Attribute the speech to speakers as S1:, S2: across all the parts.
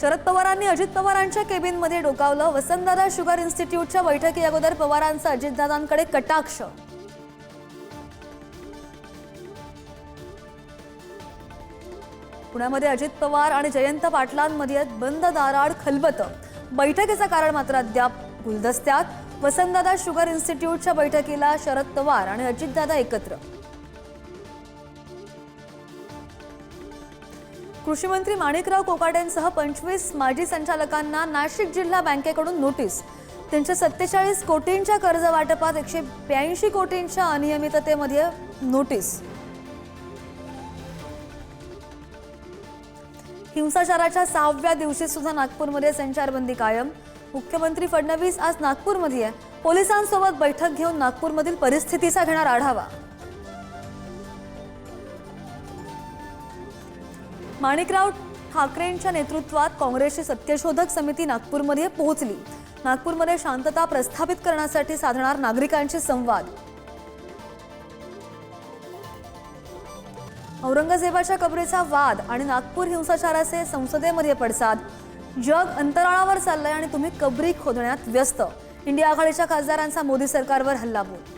S1: शरद पवारांनी अजित पवारांच्या केबिनमध्ये डोकावलं। वसंतदादा शुगर इन्स्टिट्यूटच्या बैठकी अगोदर पवारांचा अजितदादांकडे कटाक्ष। पुण्यामध्ये अजित पवार आणि जयंत पाटलांमध्ये बंद दाराआड खलबत। बैठकीचं कारण मात्र अद्याप गुलदस्त्यात। वसंतदादा शुगर इन्स्टिट्यूटच्या बैठकीला शरद पवार आणि अजितदादा एकत्र। कृषी मंत्री माणिकराव कोकाटेंसह 25 माजी संचालकांना नाशिक जिल्हा बँकेकडून नोटीस। त्यांच्या 47 कोटींच्या कर्ज वाटपात 182 कोटींच्या अनियमिततेमध्ये नोटीस। हिंसाचाराच्या 6व्या दिवशी सुद्धा नागपूरमध्ये संचारबंदी कायम। मुख्यमंत्री फडणवीस आज नागपूरमध्ये पोलिसांसोबत बैठक घेऊन नागपूरमधील परिस्थितीचा घेणार आढावा। माणिकराव ठाकरेंच्या नेतृत्वात काँग्रेसची सत्यशोधक समिती नागपूरमध्ये पोहोचली। नागपूरमध्ये शांतता प्रस्थापित करण्यासाठी साधणार नागरिकांशी संवाद। औरंगजेबाच्या कबरीचा वाद आणि नागपूर हिंसाचाराचे संसदेमध्ये पडसाद। जग अंतराळावर चाललंय आणि तुम्ही कबरी खोदण्यात व्यस्त। इंडिया आघाडीच्या खासदारांचा मोदी सरकारवर हल्लाबोल।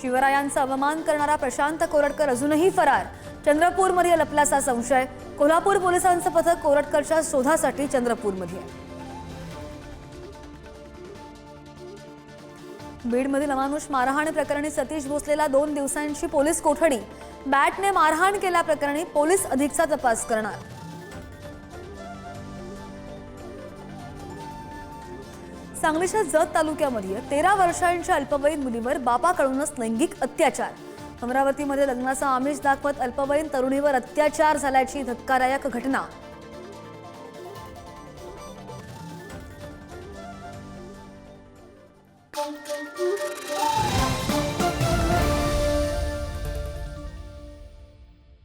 S1: शिवरायांचा अवमान करणारा प्रशांत कोरटकर अजूनही फरार। चंद्रपूरमध्ये लपल्याचा संशय। कोल्हापूर पोलिसांचं पथक कोरटकरच्या शोधासाठी चंद्रपूरमध्ये। बीडमधील अमानुष मारहाण प्रकरणी सतीश भोसलेला 2 दिवसांची पोलीस कोठडी। बॅटने मारहाण केल्याप्रकरणी पोलीस अधिकचा तपास करणार। सांगलीच्या जत तालुक्यामध्ये 13 वर्षांच्या अल्पवयीन मुलीवर बापाकडूनच लैंगिक अत्याचार। अमरावतीमध्ये लग्नाचा आमिष दाखवत अल्पवयीन तरुणीवर अत्याचार झाल्याची धक्कादायक घटना।